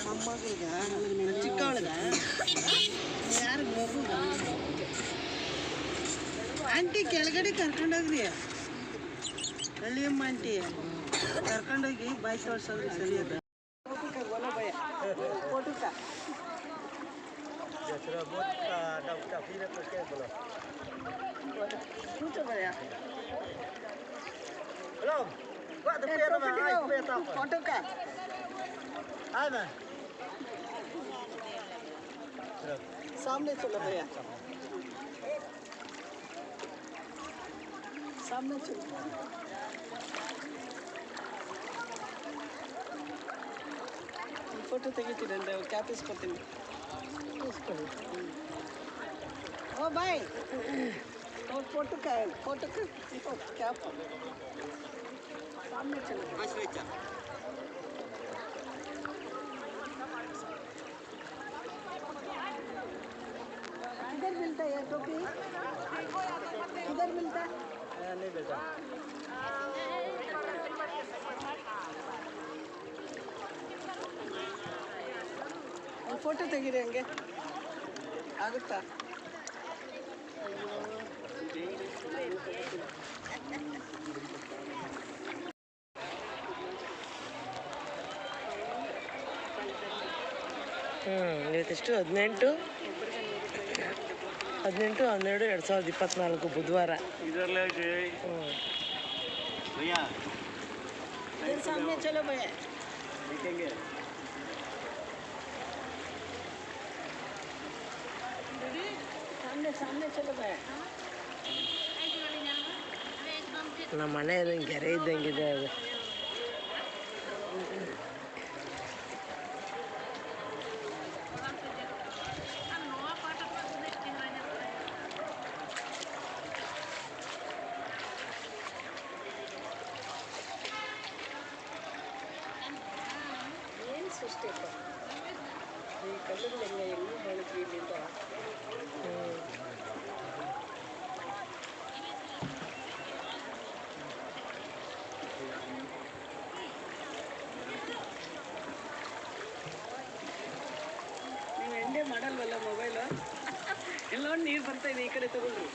ಮೊಮ್ಮಗಳಿಗೆ ಚಿಕ್ಕವಳಿಗ ಯಾರಿಗೆ ಮಗುಗ ಆಂಟಿ ಕೆಳಗಡೆ ಕರ್ಕೊಂಡೋಗ್ರಿ ಹಳ್ಳಿಯಮ್ಮ ಆಂಟಿ ಕರ್ಕೊಂಡೋಗಿ ಬಾಯಿ ತೋರ್ಸೋದ್ರಿ ಸರಿಯಾದ ಫೋಟೋಕ फोटो का सामने चलो भैया सामने चलो फोटो ತೆಗಿತೀರಂತೆ ಕ್ಯಾಪ್ ಇಸ್ಕೊತೀನಿ ओ भाई और फोटो का कैप सामने चलो किधर मिलता है टोपी किधर मिलता है नहीं बेटा फोटो ತೆಗೀರಿ ಹಂಗೆ ಆಗುತ್ತಾ ಇವತ್ತೆಷ್ಟು 18/12/2024 ಬುಧವಾರ सामने चलो भैया देखेंगे सामने चलो भैया ನಮ್ಮ ಮನೆ ಗೆರೆ ಇದ್ದಂಗಿದೆ ಅದು ಏನು ಸೃಷ್ಟಿ ಈ ಕಲ್ಲುಗಳು ಹೆಂಗೂ ಬೆಳಕು ಇಲ್ಲಿಂದ ನೀವು ಎಂಡೇ ಮಾಡಲ್ವಲ್ಲ ಮೊಬೈಲು ಎಲ್ಲ ನೀರು ಬರ್ತಾ ಇದೆ ಈ ಕಡೆ ತಗೊಳ್ರಿ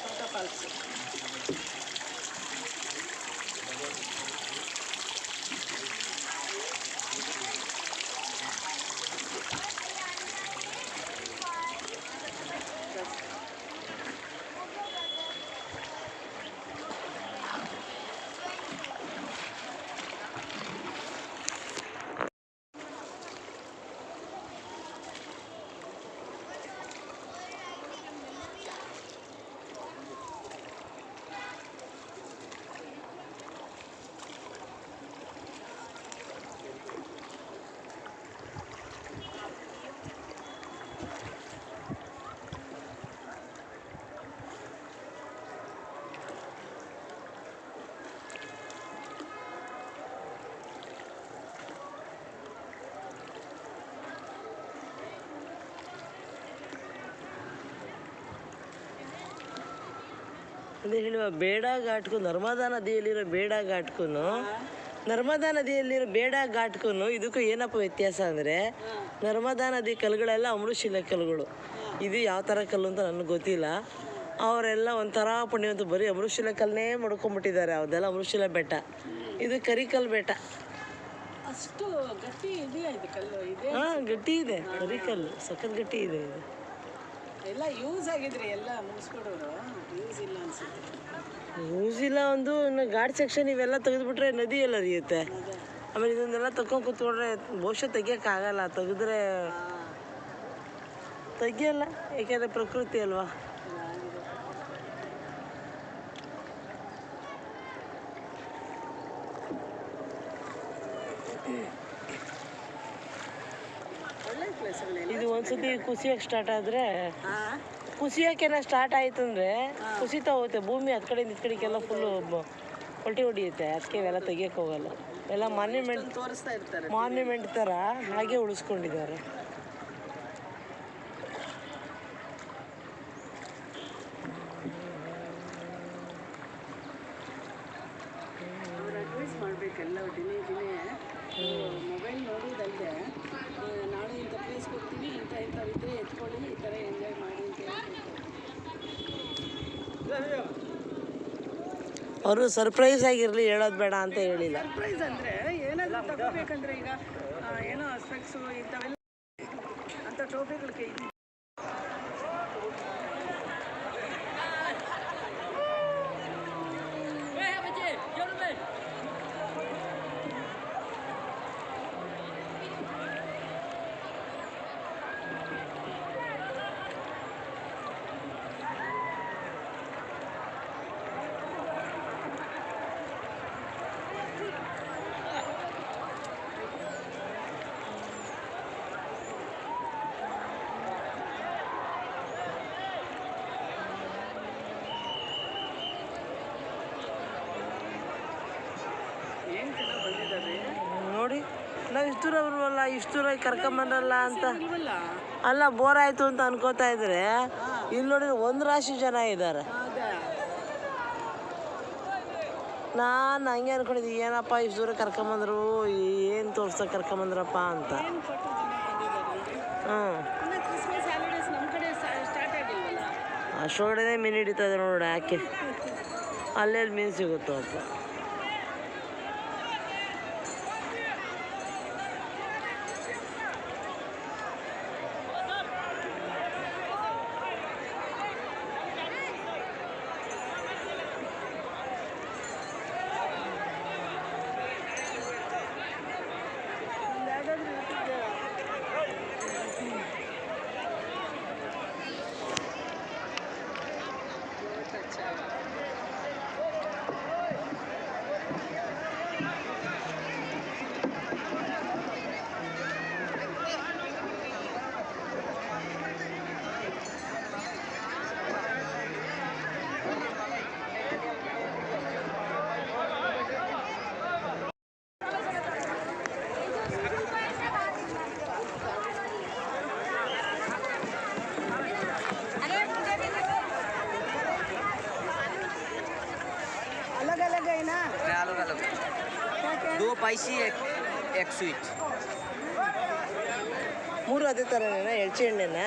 ವಾಟರ್ ಫಾಲ್ಸ್ ಅದೇ ಹೇಳುವ ಬೇಡ ಘಾಟ್ಗೂ ನರ್ಮದಾ ನದಿಯಲ್ಲಿರೋ ಬೇಡ ಘಾಟ್ಗೂ ನರ್ಮದಾ ನದಿಯಲ್ಲಿರೋ ಬೇಡ ಘಾಟ್ಗೂ ಇದಕ್ಕೂ ಏನಪ್ಪ ವ್ಯತ್ಯಾಸ ಅಂದರೆ ನರ್ಮದಾ ನದಿ ಕಲ್ಲುಗಳೆಲ್ಲ ಅಮೃತಶಿಲೆ ಕಲ್ಲುಗಳು. ಇದು ಯಾವ ಥರ ಕಲ್ಲು ಅಂತ ನನಗೆ ಗೊತ್ತಿಲ್ಲ. ಅವರೆಲ್ಲ ಒಂಥರ ಪುಣ್ಯವಂತ ಬರೀ ಅಮೃತಶಿಲೆ ಕಲ್ಲನ್ನೇ ಮಾಡ್ಕೊಂಬಿಟ್ಟಿದ್ದಾರೆ. ಅದೆಲ್ಲ ಅಮೃತಶಿಲೆ ಬೆಟ್ಟ, ಇದು ಕರಿಕಲ್ಲು ಬೆಟ್ಟ. ಅಷ್ಟು ಗಟ್ಟಿ ಇದೆಯಾ ಇದು ಕಲ್ಲು? ಇದೆ. ಹಾಂ, ಗಟ್ಟಿ ಇದೆ, ಕರಿಕಲ್ಲು ಸಖತ್ ಗಟ್ಟಿ ಇದೆ ಇದು. ಎಲ್ಲ ಯೂಸ್ ಆಗಿದ್ರೆ ಎಲ್ಲ ಮುಗಿಸ್ಕೊಡೋರು, ಯೂಸ್ ಇಲ್ಲ ಅನ್ಸುತ್ತೆ. ಯೂಸ್ ಇಲ್ಲ. ಒಂದು ಇನ್ನು ಘಾಟ್ ಸೆಕ್ಷನ್ ಇವೆಲ್ಲ ತೆಗೆದುಬಿಟ್ರೆ ನದಿ ಎಲ್ಲ ಹರಿಯುತ್ತೆ. ಆಮೇಲೆ ಇದನ್ನೆಲ್ಲ ತಗೊಂಡು ಕೂತ್ಕೊಂಡ್ರೆ ಬಹುಶಃ ತೆಗಿಯೋಕ್ಕಾಗಲ್ಲ. ತೆಗೆದ್ರೆ ತೆಗಿಯಲ್ಲ, ಯಾಕೆಂದರೆ ಪ್ರಕೃತಿ ಅಲ್ವಾ. ಇದು ಒಂದ್ಸತಿ ಕುಸಿಯೋಕೆ ಸ್ಟಾರ್ಟ್ ಆದರೆ, ಕುಸಿಯೋಕೆಲ್ಲ ಸ್ಟಾರ್ಟ್ ಆಯ್ತು ಅಂದರೆ ಕುಸಿತಾ ಹೋಗುತ್ತೆ ಭೂಮಿ. ಹತ್ತು ಕಡೆಯಿಂದ ಈ ಕಡೆಗೆಲ್ಲ ಫುಲ್ಲು ಪಲ್ಟಿ ಹೊಡಿಯುತ್ತೆ. ಅದಕ್ಕೆ ಇವೆಲ್ಲ ತೆಗಿಯೋಕೆ ಹೋಗಲ್ಲ. ಎಲ್ಲ ಮಾನ್ಯುಮೆಂಟ್ ಥರ ಹಾಗೆ ಉಳಿಸ್ಕೊಂಡಿದ್ದಾರೆ. ಅವರು ಸರ್ಪ್ರೈಸ್ ಆಗಿರಲಿ, ಹೇಳೋದು ಬೇಡ ಅಂತ ಹೇಳಿಲ್ಲ. ಸರ್ಪ್ರೈಸ್ ಅಂದರೆ ಏನಾದರೂ ತಗೋಬೇಕಂದ್ರೆ ಈಗ ಏನೋ ಸ್ಪೆಕ್ಸು ಇಂಥವೆಲ್ಲ ಅಂಥ ಟೋಪಿಗಳಿಗೆ ಇದು. ಏನು ಚೆನ್ನಾಗಿ ಬಂದಿದ್ದಾರೆ ನೋಡಿ, ನಾವು ಇಷ್ಟು ದೂರ ಬರುವಲ್ಲ, ಇಷ್ಟು ದೂರ ಕರ್ಕೊಂಬಂದ್ರಲ್ಲ ಅಂತ. ಇಲ್ವಲ್ಲ ಅಲ್ಲ, ಬೋರ್ ಆಯಿತು ಅಂತ ಅನ್ಕೋತಾ ಇದ್ರೆ ಇಲ್ಲಿ ನೋಡಿದ್ರೆ ಒಂದು ರಾಶಿ ಜನ ಇದ್ದಾರೆ. ಅದೇ ನಾನು ಹಂಗೆ ಅನ್ಕೊಂಡಿದ್ದೆ, ಏನಪ್ಪ ಇಷ್ಟು ದೂರ ಕರ್ಕೊಂಬಂದ್ರು, ಏನು ತೋರ್ಸೋಕೆ ಕರ್ಕೊಂಬಂದ್ರಪ್ಪ ಅಂತ. ಏನು ಫೋಟೋ ಜನ ಬಂದಿದ್ದಾರೆ. ಹ್ಞೂ, ಇನ್ನು ಕ್ರಿಸ್ಮಸ್ ಹಾಲಿಡೇಸ್ ನಮ್ಮ ಕಡೆ ಸ್ಟಾರ್ಟ್ ಆಗಿಲ್ವಲ್ಲ. ಅಷ್ಟೊಳಗಡೆ ಮೀನು ಹಿಡಿತದೆ ನೋಡಿ, ಯಾಕೆ ಅಲ್ಲೆಲ್ಲಿ ಮೀನು ಸಿಗುತ್ತೋ ಅಪ್ಪ. अलग अलग है ना, अलग अलग 2 स्पाइसी एक स्वीट. 3 ಅದೇ ಥರನೇನ, ಎಳ್ಚೆ ಎಣ್ಣೆನ?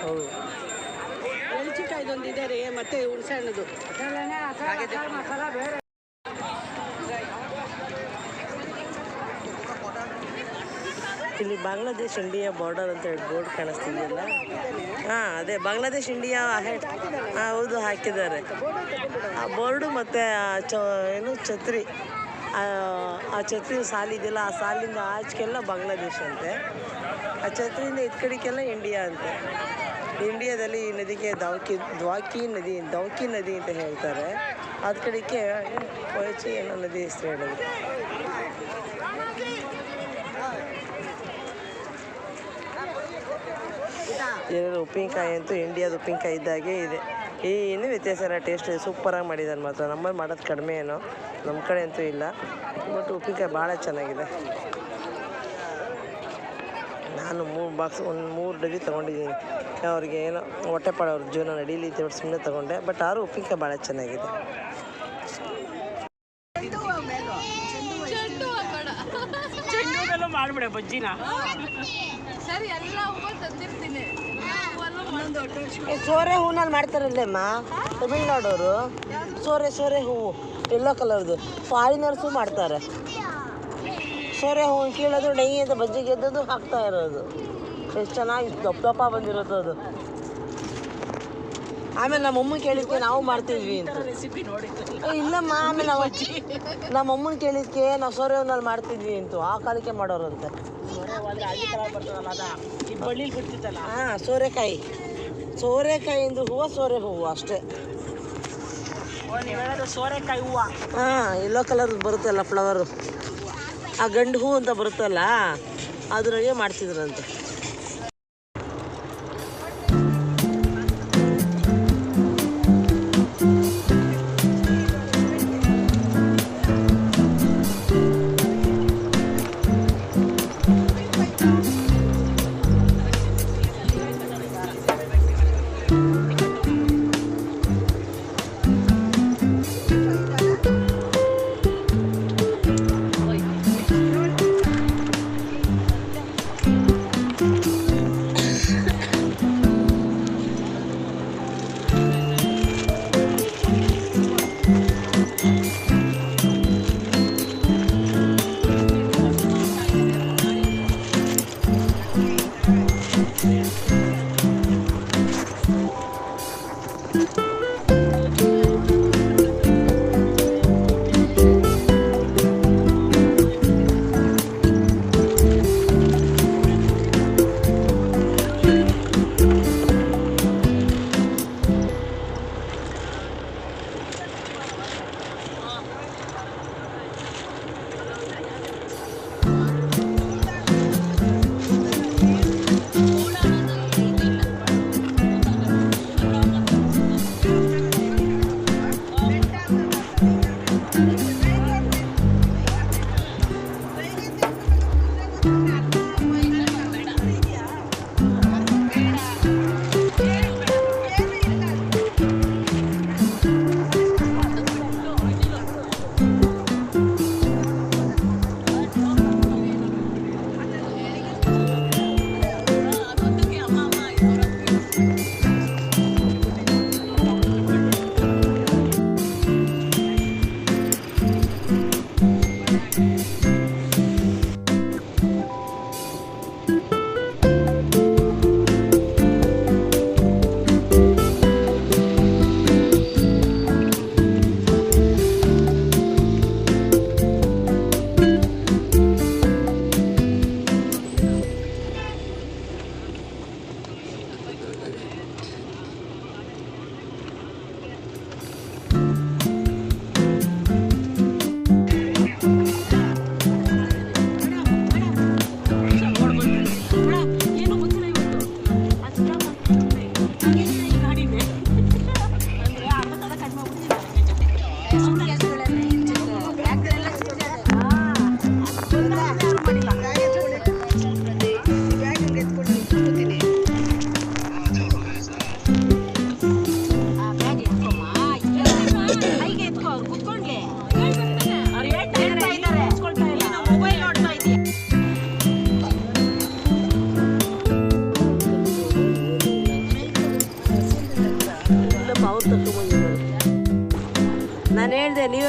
ಹೌದು. ಎಲ್ಚಿಕಾಯ್ದೊಂದು ಇದೆ ರೀ, ಮತ್ತೆ ಹುಣಸೆ ಹಣ್ಣದು. ಇಲ್ಲಿ ಬಾಂಗ್ಲಾದೇಶ್ ಇಂಡಿಯಾ ಬಾರ್ಡರ್ ಅಂತ ಹೇಳಿ ಬೋರ್ಡ್ ಕಾಣಿಸ್ತಿದೆಯಲ್ಲ. ಹಾಂ, ಅದೇ ಬಾಂಗ್ಲಾದೇಶ್ ಇಂಡಿಯಾ. ಹಾಂ, ಹೌದು, ಹಾಕಿದ್ದಾರೆ ಆ ಬೋರ್ಡು. ಮತ್ತು ಏನು ಛತ್ರಿ, ಆ ಛತ್ರಿ ಸಾಲಿದೆಯಲ್ಲ, ಆ ಸಾಲಿಂದ ಆಚೆಗೆಲ್ಲ ಬಾಂಗ್ಲಾದೇಶ್ ಅಂತೆ, ಆ ಛತ್ರಿಯಿಂದ ಇದ್ ಕಡೆಗೆಲ್ಲ ಇಂಡಿಯಾ ಅಂತೆ. ಇಂಡಿಯಾದಲ್ಲಿ ಈ ನದಿಗೆ ದ್ವಾಕಿ ನದಿ ಅಂತ ಹೇಳ್ತಾರೆ. ಅದ ಕಡೆಗೆ ಕೊಯ್ಚಿ ಏನೋ ನದಿ ಹೆಸರು ಹೇಳಿದ್ರು. ಏನಾದ್ರು ಉಪ್ಪಿನಕಾಯಿ ಅಂತೂ ಇಂಡಿಯಾದ ಉಪ್ಪಿನಕಾಯಿ ಇದ್ದಾಗೆ ಇದೆ. ಏನೂ ವ್ಯತ್ಯಾಸ ಇಲ್ಲ, ಟೇಸ್ಟ್ ಸೂಪರಾಗಿ ಮಾಡಿದ್ದಾನೆ ಮಾತ್ರ. ನಮ್ಮಲ್ಲಿ ಮಾಡೋದು ಕಡಿಮೆ ಏನೋ, ನಮ್ಮ ಕಡೆ ಅಂತೂ ಇಲ್ಲ. ಬಟ್ ಉಪ್ಪಿನಕಾಯಿ ಭಾಳ ಚೆನ್ನಾಗಿದೆ. ನಾನು 3 ಡಬ್ಬಿ ತೊಗೊಂಡಿದ್ದೀನಿ. ಅವ್ರಿಗೆ ಏನೋ ಹೊಟ್ಟೆ ಪಾಡು, ಅವ್ರ ಜೀವನ ನಡೀಲಿ ಅಂತ ಸುಮ್ಮನೆ ತೊಗೊಂಡೆ. ಬಟ್ ಆದರೂ ಉಪ್ಪಿನಕಾಯಿ ಭಾಳ ಚೆನ್ನಾಗಿದೆ. ಮಾಡ್ಬಿಡೆ ಬಜ್ಜಿನ. ಸರಿ, ಎಲ್ಲ ಹೂವು ತಂದಿರ್ತೀನಿ. ಸೋರೆ ಹೂನಲ್ಲಿ ಮಾಡ್ತಾರಲ್ಲಮ್ಮ ತಮಿಳ್ನಾಡವರು. ಸೋರೆ ಹೂವು ಎಲ್ಲೋ ಕಲರ್ದು ಫಾರಿನರ್ಸು ಮಾಡ್ತಾರೆ. ಸೋರೆ ಹೂವು ಕೀಳೋದು, ಡೈ ಅಂತ ಬಜ್ಜಿಗೆ ಎದ್ದದು ಹಾಕ್ತಾ ಇರೋದು. ಎಷ್ಟು ಚೆನ್ನಾಗಿ ದಪ್ಪ ಬಂದಿರೋದು ಅದು. ಆಮೇಲೆ ನಮ್ಮಮ್ಮ ಕೇಳಿದ್ಕೆ ನಾವು ಮಾಡ್ತಿದ್ವಿ ಅಂತ. ರೆಸಿಪಿ ನೋಡಿ ಇಲ್ಲಮ್ಮ, ಆಮೇಲೆ ನಮ್ಮಮ್ಮನ ಕೇಳಿದ್ಕೆ ನಾವು ಸೋರೆ ಹೂನಲ್ಲಿ ಮಾಡ್ತಿದ್ವಿ ಅಂತ. ಆ ಕಾಲಕ್ಕೆ ಮಾಡೋರಂತೆ. ಈ ಬಳ್ಳಿಲಿ ಬಿಡ್ತಿತ್ತಲ್ಲ. ಹಾಂ, ಸೋರೆಕಾಯಿಂದ ಹೂವು, ಸೋರೆ ಹೂವು ಅಷ್ಟೇ. ನೀವು ಹೇಳೋದು ಸೋರೆಕಾಯಿ ಹೂವು. ಹಾಂ, ಎಲ್ಲೋ ಕಲರ್ ಬರುತ್ತಲ್ಲ ಫ್ಲವರು, ಆ ಗಂಡು ಹೂ ಅಂತ ಬರುತ್ತಲ್ಲ, ಅದ್ರಾಗೆ ಮಾಡ್ತಿದ್ರಂತೆ.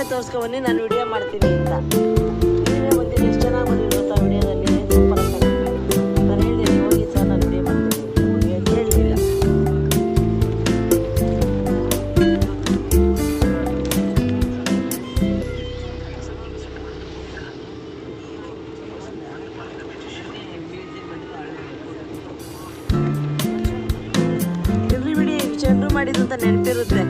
ತೋರಿಸ್ಕೊ ಬನ್ನಿ, ನಾನು ವಿಡಿಯೋ ಮಾಡ್ತೀನಿ ಅಂತ. ನೀವೇ ಬಂದಿದ್ದು ಎಷ್ಟು ಚೆನ್ನಾಗಿ ಬಂದಿದ್ದು ಗೊತ್ತಾ ವಿಡಿಯೋದಲ್ಲಿ, ಸೂಪರ್ ಅಂತ. ನಾನು ಹೇಳಿದೆ ಹೋಗಿ ಸರ್ ನಾನು ವಿಡಿಯೋ ಮಾಡ್ತೀನಿ ಹೋಗಿ ಅಂತ ಹೇಳಿಲ್ಲ. ಎಲ್ರಿ ಬಿಡಿ ಜನರು ಮಾಡಿದ್ದು ಅಂತ ನೆನಪಿರುತ್ತೆ.